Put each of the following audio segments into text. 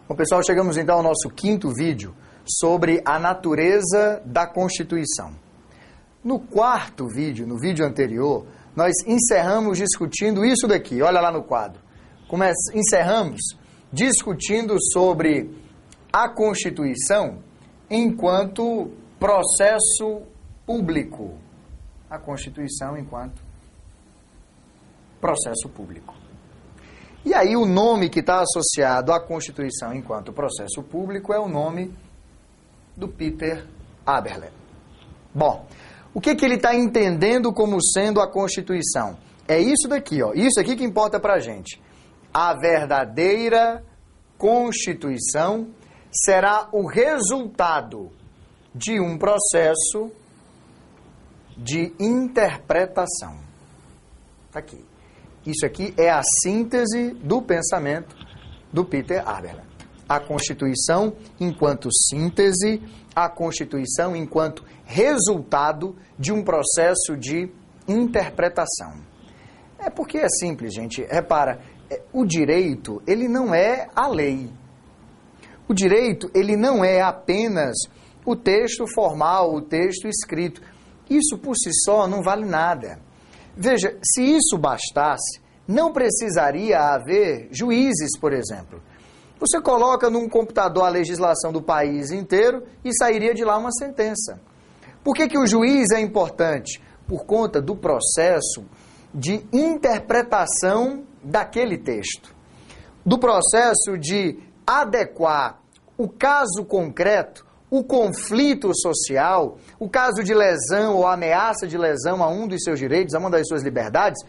Bom, pessoal, chegamos então ao nosso quinto vídeo sobre a natureza da Constituição. No quarto vídeo, no vídeo anterior, nós encerramos discutindo isso daqui, olha lá no quadro. Encerramos discutindo sobre a Constituição enquanto processo público. A Constituição enquanto processo público. E aí o nome que está associado à Constituição enquanto processo público é o nome do Peter Aberle. Bom, o que ele está entendendo como sendo a Constituição? É isso daqui, ó, isso aqui que importa para a gente. A verdadeira Constituição será o resultado de um processo de interpretação. Está aqui. Isso aqui é a síntese do pensamento do Peter Aberle. A Constituição enquanto síntese, a Constituição enquanto resultado de um processo de interpretação. É porque é simples, gente. Repara, o direito, ele não é a lei. O direito, ele não é apenas o texto formal, o texto escrito. Isso por si só não vale nada. Veja, se isso bastasse, não precisaria haver juízes, por exemplo. Você coloca num computador a legislação do país inteiro e sairia de lá uma sentença. Por que o juiz é importante? Por conta do processo de interpretação daquele texto. Do processo de adequar o caso concreto, o conflito social, o caso de lesão ou ameaça de lesão a um dos seus direitos, a uma das suas liberdades,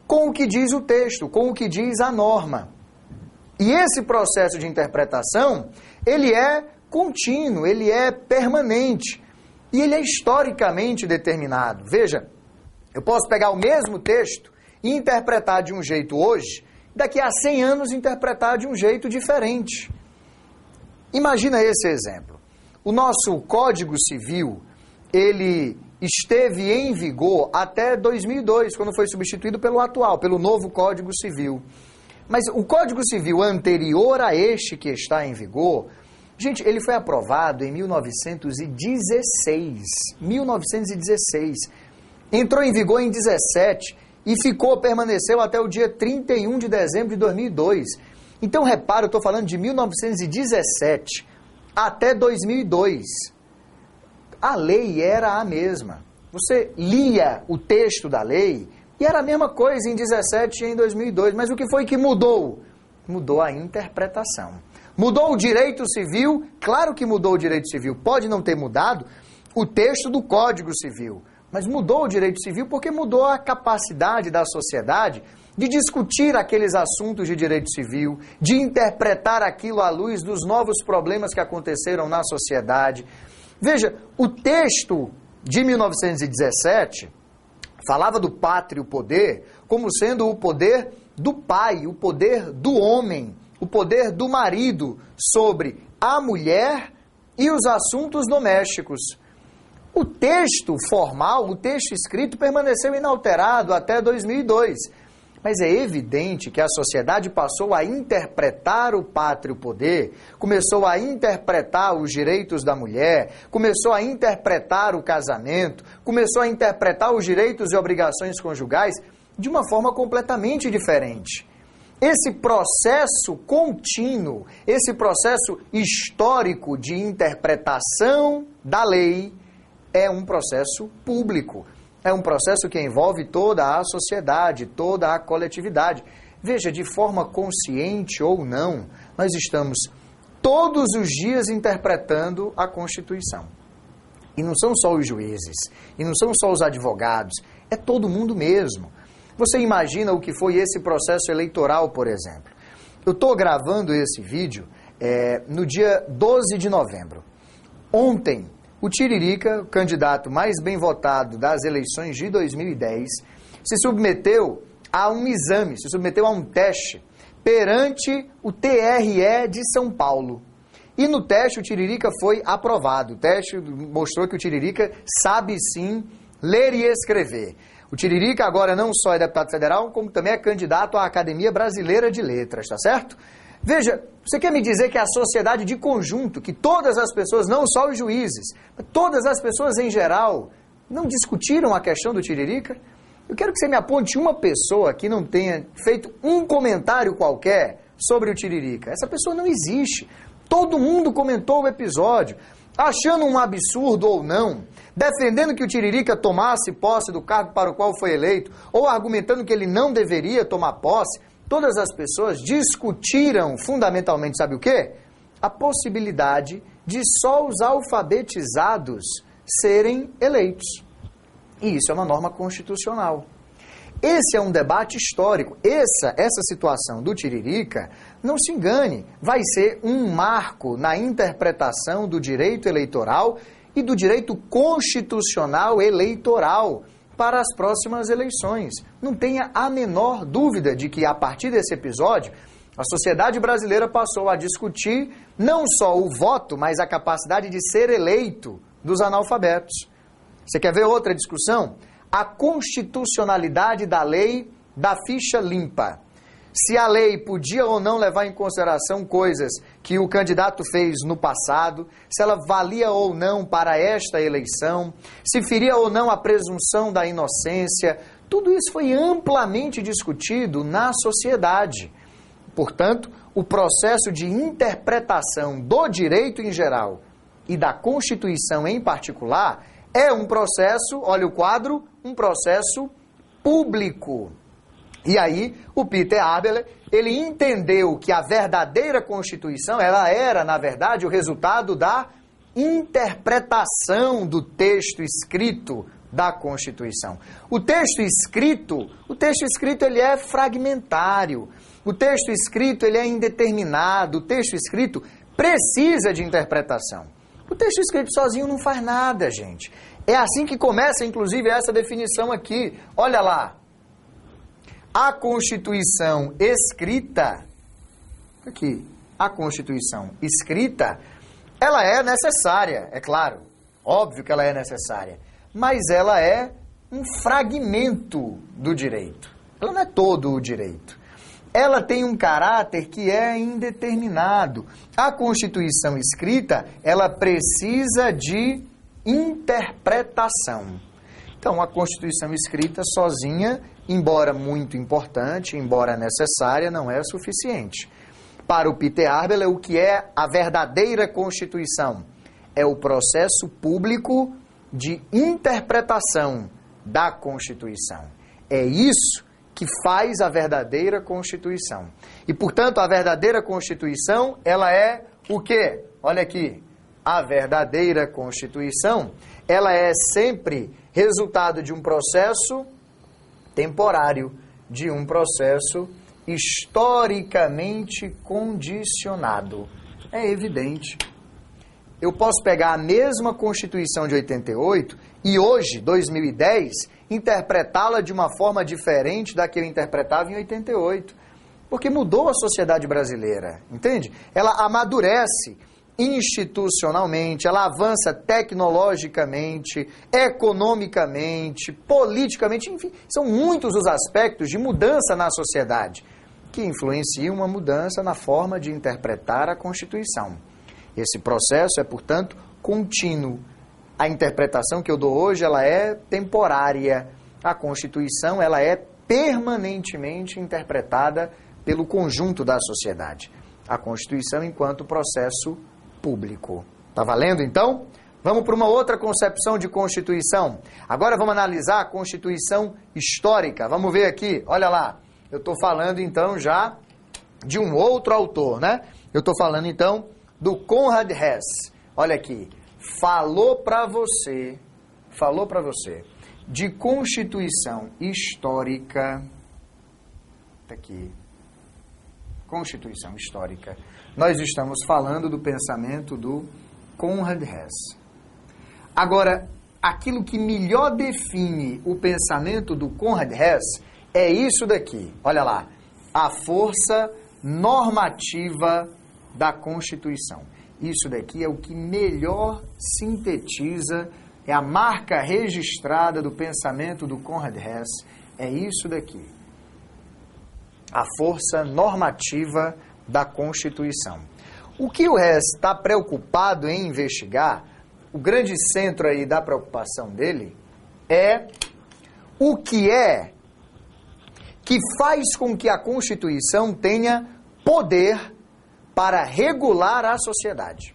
com o que diz o texto, com o que diz a norma. E esse processo de interpretação, ele é contínuo, ele é permanente e ele é historicamente determinado. Veja, eu posso pegar o mesmo texto e interpretar de um jeito hoje, daqui a 100 anos interpretar de um jeito diferente. Imagina esse exemplo. O nosso Código Civil, ele esteve em vigor até 2002, quando foi substituído pelo atual, pelo novo Código Civil. Mas o Código Civil anterior a este que está em vigor, gente, ele foi aprovado em 1916. 1916. Entrou em vigor em 17 e permaneceu até o dia 31 de dezembro de 2002. Então, repara, eu estou falando de 1917 até 2002. A lei era a mesma. Você lia o texto da lei e era a mesma coisa em 17 e em 2002. Mas o que foi que mudou? Mudou a interpretação. Mudou o direito civil? Claro que mudou o direito civil. Pode não ter mudado o texto do Código Civil. Mas mudou o direito civil porque mudou a capacidade da sociedade de discutir aqueles assuntos de direito civil, de interpretar aquilo à luz dos novos problemas que aconteceram na sociedade. Veja, o texto de 1917 falava do pátrio poder como sendo o poder do pai, o poder do homem, o poder do marido sobre a mulher e os assuntos domésticos. O texto formal, o texto escrito, permaneceu inalterado até 2002. Mas é evidente que a sociedade passou a interpretar o pátrio poder, começou a interpretar os direitos da mulher, começou a interpretar o casamento, começou a interpretar os direitos e obrigações conjugais de uma forma completamente diferente. Esse processo contínuo, esse processo histórico de interpretação da lei é um processo público. É um processo que envolve toda a sociedade, toda a coletividade. Veja, de forma consciente ou não, nós estamos todos os dias interpretando a Constituição. E não são só os juízes, e não são só os advogados, é todo mundo mesmo. Você imagina o que foi esse processo eleitoral, por exemplo. Eu estou gravando esse vídeo no dia 12 de novembro. Ontem, o Tiririca, o candidato mais bem votado das eleições de 2010, se submeteu a um exame, se submeteu a um teste perante o TRE de São Paulo. E no teste o Tiririca foi aprovado. O teste mostrou que o Tiririca sabe sim ler e escrever. O Tiririca agora não só é deputado federal, como também é candidato à Academia Brasileira de Letras, tá certo? Veja, você quer me dizer que a sociedade de conjunto, que todas as pessoas, não só os juízes, mas todas as pessoas em geral, não discutiram a questão do Tiririca? Eu quero que você me aponte uma pessoa que não tenha feito um comentário qualquer sobre o Tiririca. Essa pessoa não existe. Todo mundo comentou o episódio, achando um absurdo ou não, defendendo que o Tiririca tomasse posse do cargo para o qual foi eleito, ou argumentando que ele não deveria tomar posse. Todas as pessoas discutiram fundamentalmente, sabe o quê? A possibilidade de só os alfabetizados serem eleitos. E isso é uma norma constitucional. Esse é um debate histórico. Essa situação do Tiririca, não se engane, vai ser um marco na interpretação do direito eleitoral e do direito constitucional eleitoral para as próximas eleições. Não tenha a menor dúvida de que, a partir desse episódio, a sociedade brasileira passou a discutir não só o voto, mas a capacidade de ser eleito dos analfabetos. Você quer ver outra discussão? A constitucionalidade da lei da ficha limpa. Se a lei podia ou não levar em consideração coisas que o candidato fez no passado, se ela valia ou não para esta eleição, se feria ou não a presunção da inocência, tudo isso foi amplamente discutido na sociedade. Portanto, o processo de interpretação do direito em geral e da Constituição em particular é um processo, olha o quadro, um processo público. E aí, o Peter Abeler, ele entendeu que a verdadeira Constituição, ela era, na verdade, o resultado da interpretação do texto escrito da Constituição. O texto escrito ele é fragmentário. O texto escrito ele é indeterminado. O texto escrito precisa de interpretação. O texto escrito sozinho não faz nada, gente. É assim que começa, inclusive, essa definição aqui. Olha lá. A Constituição escrita, aqui, a Constituição escrita, ela é necessária, é claro, óbvio que ela é necessária, mas ela é um fragmento do direito. Ela não é todo o direito. Ela tem um caráter que é indeterminado. A Constituição escrita, ela precisa de interpretação. Então, a Constituição escrita sozinha, embora muito importante, embora necessária, não é suficiente. Para o Peter Abeler, o que é a verdadeira Constituição? É o processo público de interpretação da Constituição. É isso que faz a verdadeira Constituição. E, portanto, a verdadeira Constituição, ela é o quê? Olha aqui. A verdadeira Constituição, ela é sempre resultado de um processo temporário, de um processo historicamente condicionado. É evidente. Eu posso pegar a mesma Constituição de 88 e hoje, 2010, interpretá-la de uma forma diferente da que eu interpretava em 88. Porque mudou a sociedade brasileira, entende? Ela amadurece institucionalmente, ela avança tecnologicamente, economicamente, politicamente, enfim, são muitos os aspectos de mudança na sociedade que influenciam uma mudança na forma de interpretar a Constituição. Esse processo é, portanto, contínuo. A interpretação que eu dou hoje, ela é temporária. A Constituição, ela é permanentemente interpretada pelo conjunto da sociedade. A Constituição enquanto processo público. Tá valendo, então? Vamos para uma outra concepção de Constituição. Agora vamos analisar a Constituição histórica. Vamos ver aqui, olha lá. Eu estou falando, então, já de um outro autor, né? Eu estou falando, então, do Conrad Hess. Olha aqui. Falou para você de Constituição histórica. Tá aqui. Constituição histórica. Nós estamos falando do pensamento do Conrad Hess. Agora, aquilo que melhor define o pensamento do Conrad Hess é isso daqui. Olha lá. A força normativa da Constituição. Isso daqui é o que melhor sintetiza, é a marca registrada do pensamento do Conrad Hess. É isso daqui. A força normativa da Constituição. O que o Hess está preocupado em investigar, o grande centro aí da preocupação dele, é o que faz com que a Constituição tenha poder para regular a sociedade.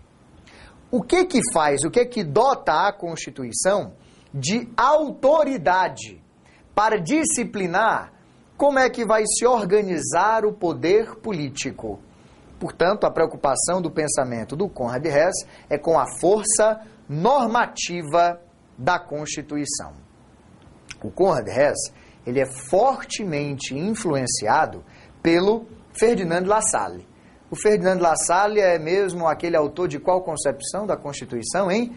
O que faz, o que dota a Constituição de autoridade para disciplinar como é que vai se organizar o poder político. Portanto, a preocupação do pensamento do Conrad Hess é com a força normativa da Constituição. O Conrad Hess, ele é fortemente influenciado pelo Ferdinand Lassalle. O Ferdinand Lassalle é mesmo aquele autor de qual concepção da Constituição, hein?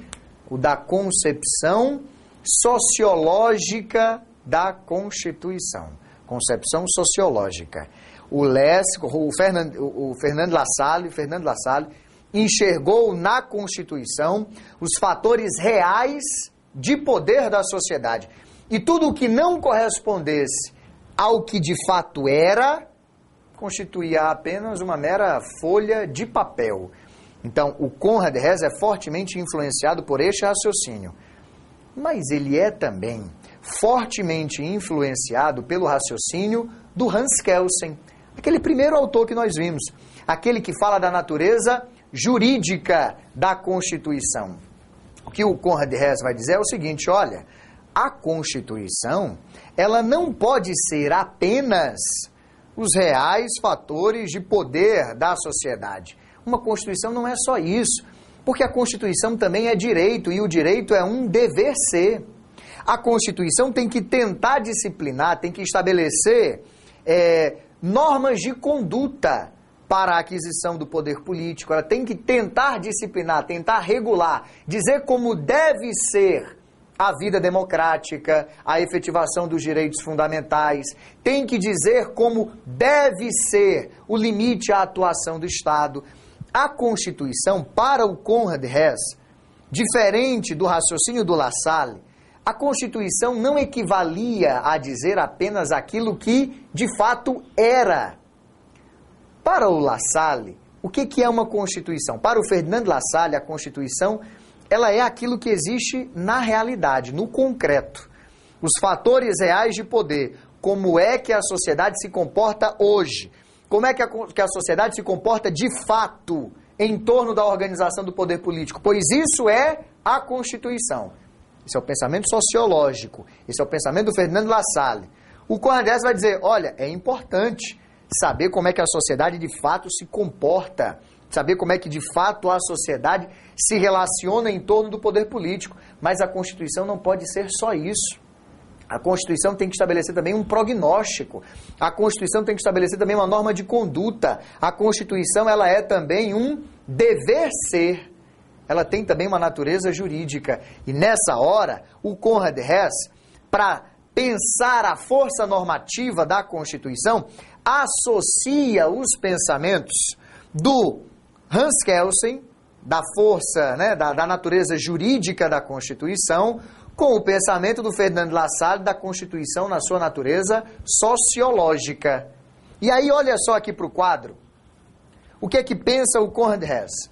O da concepção sociológica da Constituição. Concepção sociológica. O Ferdinand Lassalle enxergou na Constituição os fatores reais de poder da sociedade. E tudo o que não correspondesse ao que de fato era, constituía apenas uma mera folha de papel. Então, o Conrad Hess é fortemente influenciado por este raciocínio. Mas ele é também fortemente influenciado pelo raciocínio do Hans Kelsen, aquele primeiro autor que nós vimos, aquele que fala da natureza jurídica da Constituição. O que o Conrad Hess vai dizer é o seguinte, olha, a Constituição, ela não pode ser apenas os reais fatores de poder da sociedade. Uma Constituição não é só isso, porque a Constituição também é direito, e o direito é um dever ser. A Constituição tem que tentar disciplinar, tem que estabelecer normas de conduta para a aquisição do poder político, ela tem que tentar disciplinar, tentar regular, dizer como deve ser a vida democrática, a efetivação dos direitos fundamentais, tem que dizer como deve ser o limite à atuação do Estado. A Constituição, para o Conrad Hess, diferente do raciocínio do Lassalle, a Constituição não equivalia a dizer apenas aquilo que, de fato, era. Para o Lassalle, o que é uma Constituição? Para o Ferdinand Lassalle, a Constituição ela é aquilo que existe na realidade, no concreto. Os fatores reais de poder, como é que a sociedade se comporta hoje, como é que a sociedade se comporta de fato em torno da organização do poder político, pois isso é a Constituição. Esse é o pensamento sociológico, esse é o pensamento do Ferdinand Lassalle. O Conrad Hess vai dizer, olha, é importante saber como é que a sociedade de fato se comporta, saber como é que de fato a sociedade se relaciona em torno do poder político, mas a Constituição não pode ser só isso. A Constituição tem que estabelecer também um prognóstico, a Constituição tem que estabelecer também uma norma de conduta, a Constituição ela é também um dever ser. Ela tem também uma natureza jurídica. E nessa hora, o Conrad Hess, para pensar a força normativa da Constituição, associa os pensamentos do Hans Kelsen, da força, da natureza jurídica da Constituição, com o pensamento do Ferdinand Lassalle da Constituição na sua natureza sociológica. E aí, olha só aqui para o quadro. O que é que pensa o Conrad Hess?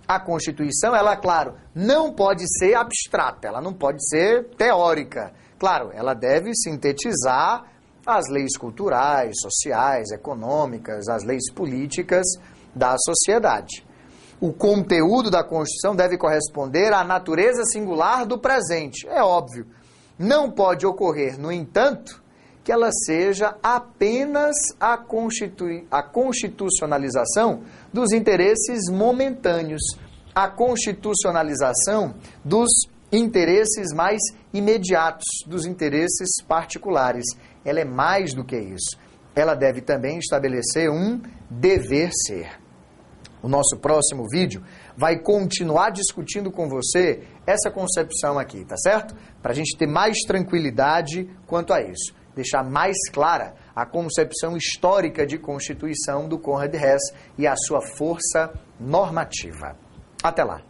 A Constituição, ela, claro, não pode ser abstrata, ela não pode ser teórica. Claro, ela deve sintetizar as leis culturais, sociais, econômicas, as leis políticas da sociedade. O conteúdo da Constituição deve corresponder à natureza singular do presente, é óbvio. Não pode ocorrer, no entanto, que ela seja apenas a constitucionalização dos interesses momentâneos, a constitucionalização dos interesses mais imediatos, dos interesses particulares. Ela é mais do que isso. Ela deve também estabelecer um dever ser. O nosso próximo vídeo vai continuar discutindo com você essa concepção aqui, tá certo? Para a gente ter mais tranquilidade quanto a isso. Deixar mais clara a concepção histórica de Constituição do Conrad Hess e a sua força normativa. Até lá!